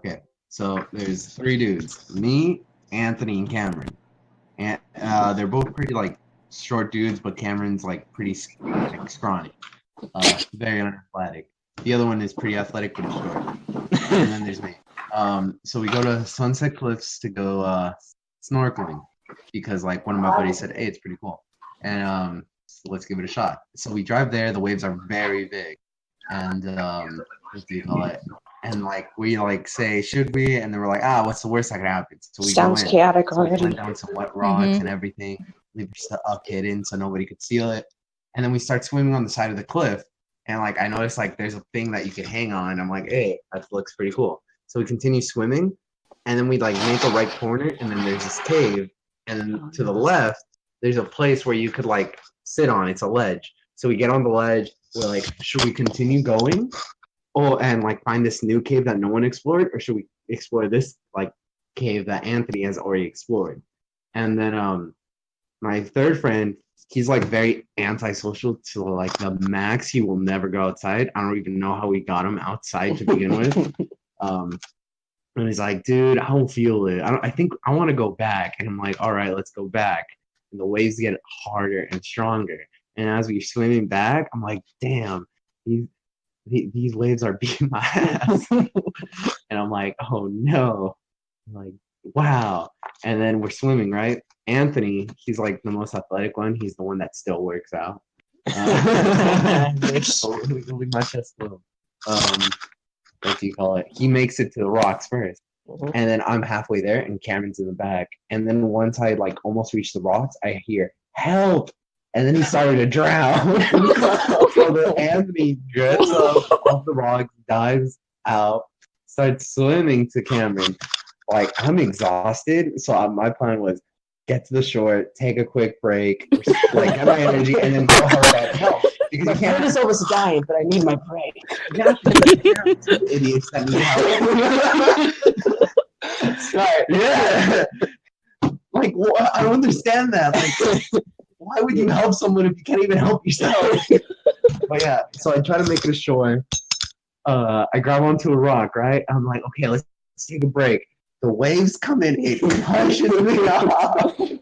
Okay, so there's three dudes: me, Anthony, and Cameron. And they're both pretty like short dudes, but Cameron's like pretty like, scrawny, very unathletic. The other one is pretty athletic but short. And then there's me. So we go to Sunset Cliffs to go snorkeling because like one of my buddies said, "Hey, it's pretty cool," and so let's give it a shot. So we drive there. The waves are very big, and what do you call it? And like we like say, should we? And then we're like, what's the worst that could happen? So we sounds go in. chaotic So we already. went down some wet rocks and everything. Leave our kid in so nobody could steal it. And then we start swimming on the side of the cliff. And like I noticed like there's a thing that you can hang on. I'm like, hey, that looks pretty cool. So we continue swimming, and then we like make a right corner, and then there's this cave, and then to the left there's a place where you could like sit on. It's a ledge. So we get on the ledge. We're like, should we continue going? Oh, and like find this new cave that no one explored, or should we explore this like cave that Anthony has already explored? And then my third friend, he's like very antisocial to like the max. He will never go outside. I don't even know how we got him outside to begin with. And he's like, dude, I don't feel it. I think I want to go back. And I'm like, all right, let's go back. And the waves get harder and stronger. And as we're swimming back, I'm like, damn, these waves are beating my ass. And I'm like, oh no. I'm like, wow. And then we're swimming, right? Anthony, he's like the most athletic one. He's the one that still works out. We much as well. What do you call it? He makes it to the rocks first. And then I'm halfway there and Cameron's in the back. And then once I like almost reach the rocks, I hear, help! And then he started to drown. So then Anthony drifts off the rocks, dives out, starts swimming to Cameron. Like, I'm exhausted. So my plan was get to the shore, take a quick break, like get my energy, and then go hard at help. Because My friend is almost dying, but I need my break. Idiots that need help. Smart. Yeah. Like, I don't understand that. Like, why would you help someone if you can't even help yourself? But yeah, so I try to make it ashore. I grab onto a rock, right? I'm like, okay, let's take a break. The waves come in, it pushes me off, and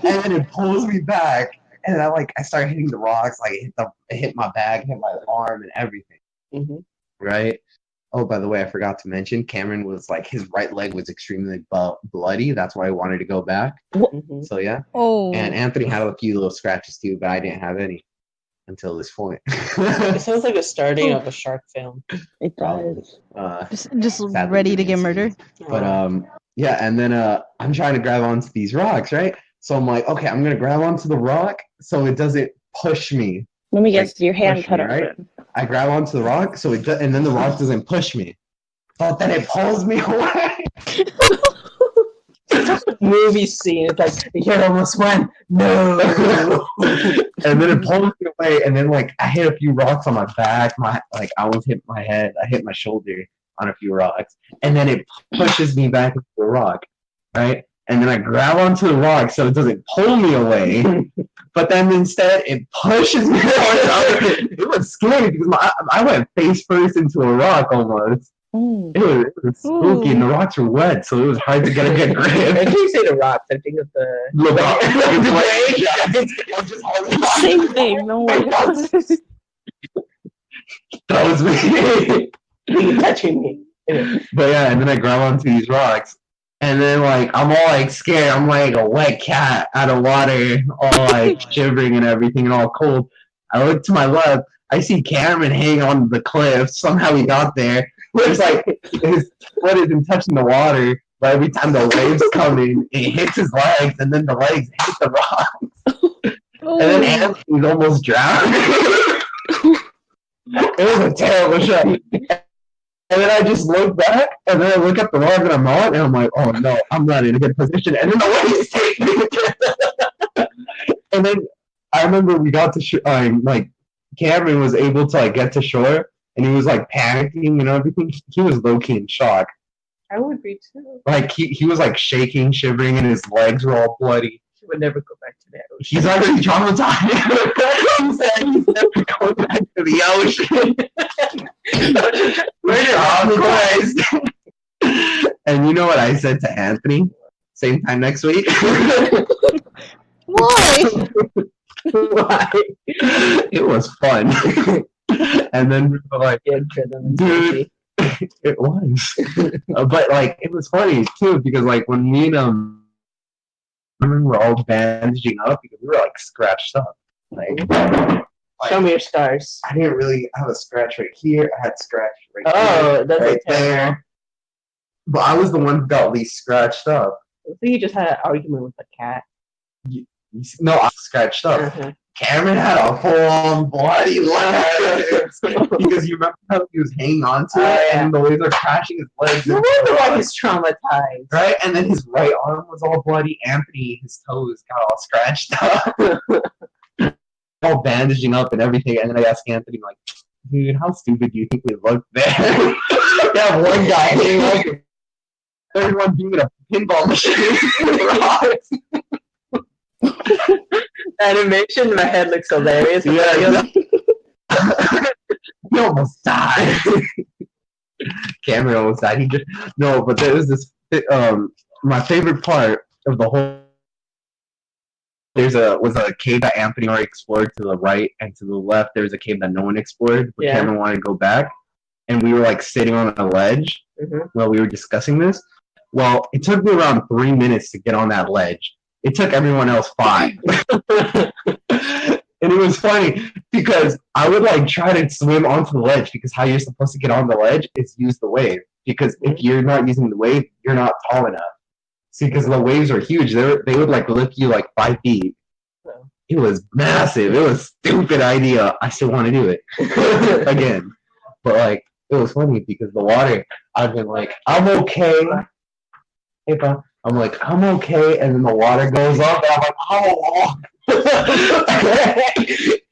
then it pulls me back. And I start hitting the rocks, like it hit my back, hit my arm, and everything. Right? Oh, by the way, I forgot to mention, Cameron was like, his right leg was extremely bloody. That's why I wanted to go back. So yeah. Oh. And Anthony had a few little scratches too, but I didn't have any until this point. It sounds like the starting of a shark film. It does. Just ready to get murdered. But yeah, and then I'm trying to grab onto these rocks, right? So I'm like, okay, I'm gonna grab onto the rock so it doesn't push me. Let me guess, Like, your hand push cut me, off. right? I grab onto the rock, so and then the rock doesn't push me. But then it pulls me away. Movie scene. It's like the kid almost went. No. And then it pulls me away, and then like I hit a few rocks on my back. I almost hit my head. I hit my shoulder on a few rocks, and then it pushes me back into the rock, right? And then I grab onto the rock so it doesn't pull me away. But then instead it pushes me away. It was scary because I went face first into a rock almost. It was spooky, and the rocks were wet, so it was hard to get a good grip. When you say the rocks, I think of the Same thing, no way. That was me. touching me. But yeah, and then I grab onto these rocks, and then like I'm all like scared. I'm like a wet cat out of water, all like shivering and everything, and all cold. I look to my left. I see Cameron hanging on the cliff. Somehow he got there. Looks like his foot isn't touching the water, but every time the waves come in, it hits his legs, and then the legs hit the rocks. And then Anthony's almost drowned. It was a terrible shot. And then I just look back, and then I look at the rock that I'm on, and I'm like, oh no, I'm not in a good position. And then the waves take me. And then I remember we got to like Cameron was able to like get to shore, and he was like panicking and everything. He was low key in shock. I would be too. Like he was like shaking, shivering, and his legs were all bloody. He would never go back to that ocean. He's already traumatized. He said he's never going back to the ocean. We're traumatized. And you know what I said to Anthony? Same time next week. Why? Why? It was fun. And then we were like, Yeah, them dude, it was. But like, it was funny too because like when me and we were all bandaging up because we were like scratched up. Like, Show me your scars. I didn't really have a scratch right here. I had scratch right here, Oh, that's right terrible. there. But I was the one who got least scratched up. I think you just had an argument with the cat. No, I was scratched up. Uh-huh. Cameron had a full-on bloody leg because you remember how he was hanging on to it and the waves were crashing his legs. No wonder why he's traumatized. Right, and then his right arm was all bloody. Anthony, his toes got all scratched up, all bandaging up and everything. And then I asked Anthony, like, dude, how stupid do you think we look there? That one guy hanging like everyone being a pinball machine. Animation in my head looks hilarious. Yeah. He almost died. Cameron almost died. He just no, but there was this. My favorite part of the whole. Was a cave that Anthony already explored to the right, and to the left there was a cave that no one explored, but Cameron wanted to go back, and we were like sitting on a ledge while we were discussing this. Well, it took me around 3 minutes to get on that ledge. It took everyone else 5. And it was funny because I would like try to swim onto the ledge because how you're supposed to get on the ledge is use the wave. Because if you're not using the wave, you're not tall enough. See, because the waves are huge. They would like lift you like 5 feet. It was massive. It was a stupid idea. I still want to do it again. But like it was funny because the water, I've been like, I'm okay. Hey, bro. I'm like, I'm okay, and then the water goes up, and I'm like, oh.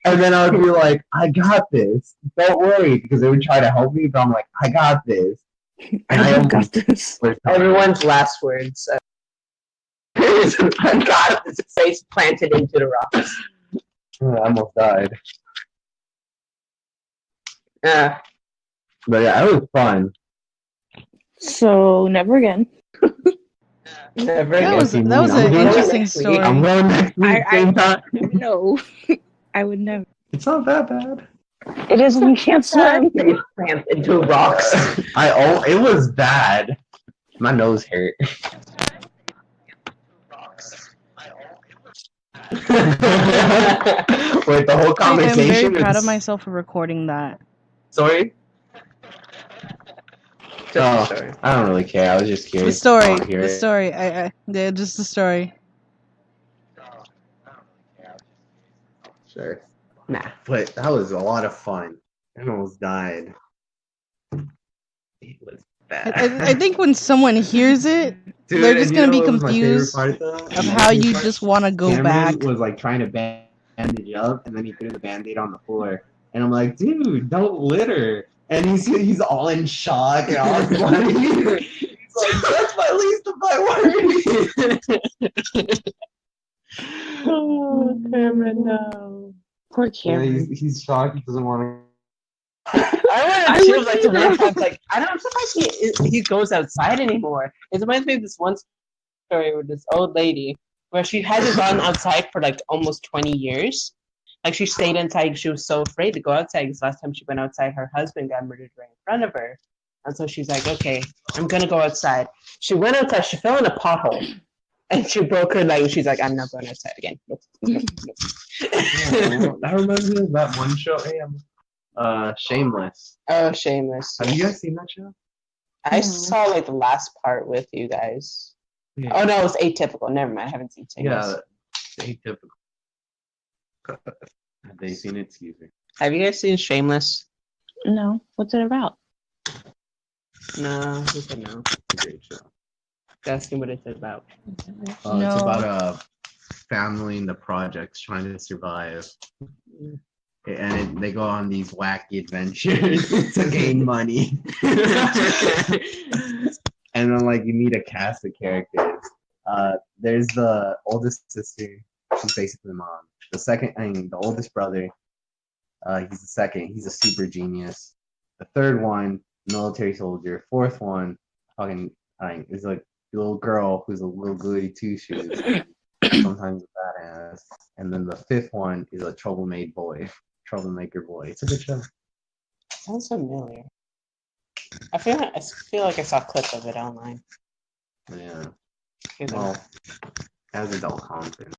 And then I would be like, I got this. Don't worry, because they would try to help me, but I'm like, I got this. And I got this. Everyone's last words. I got this face planted into the rocks. I almost died. Yeah. But yeah, it was fun. So never again. Never That again. was an I'm going interesting next week. story. I'm going next week, same time. No, I would never. It's not that bad. It is when you can't swim. Face planted into rocks. It was bad. My nose hurt. Wait, the whole I'm conversation. very proud of is- myself for recording that. Sorry. Just a story. I don't really care. I was just The curious. story. I wanna hear The it. story. Yeah, just the story. Sure. Nah. But that was a lot of fun. I almost died. It was bad. I think when someone hears it, Dude, they're just and gonna be what was my favorite confused part, though? of how you just want to go Cameron back. was like trying to bandage up, and then he threw the band-aid on the floor. And I'm like, dude, don't litter. And he's all in shock and all bloody. He's like, that's my least of my worries. Oh, Cameron, no. Poor Yeah, Cameron. he's shocked. He doesn't want to. I would like to one time, like, I don't feel like he goes outside anymore. It reminds me of this one story with this old lady where she hasn't gone outside for like almost 20 years. Like she stayed inside. She was so afraid to go outside because last time she went outside, her husband got murdered right in front of her. And so she's like, okay, I'm going to go outside. She went outside. She fell in a pothole. And she broke her leg. And she's like, I'm not going outside again. Nope. That reminds me of that one show. Hey, Shameless. Oh, shameless. Have you guys seen that show? I saw like the last part with you guys. Yeah. Oh no, it was Atypical. Never mind. I haven't seen Shameless. Yeah, Atypical. Have they seen it? Excuse me. Have you guys seen Shameless? No, what's it about? No, he said no. Great show. Asking what it's about. No. It's about a family in the projects trying to survive. And they go on these wacky adventures to gain money. And then, like, you meet a cast of characters. There's the oldest sister. She's basically the mom. The oldest brother. He's the second. He's a super genius. The third one, military soldier. Fourth one, fucking Like it's like the little girl who's a little goody two shoes, sometimes a badass, and then the fifth one is a troublemaker boy. It's a good show. Sounds familiar. I feel like I saw clips of it online. Yeah. Here's Well, as adult content.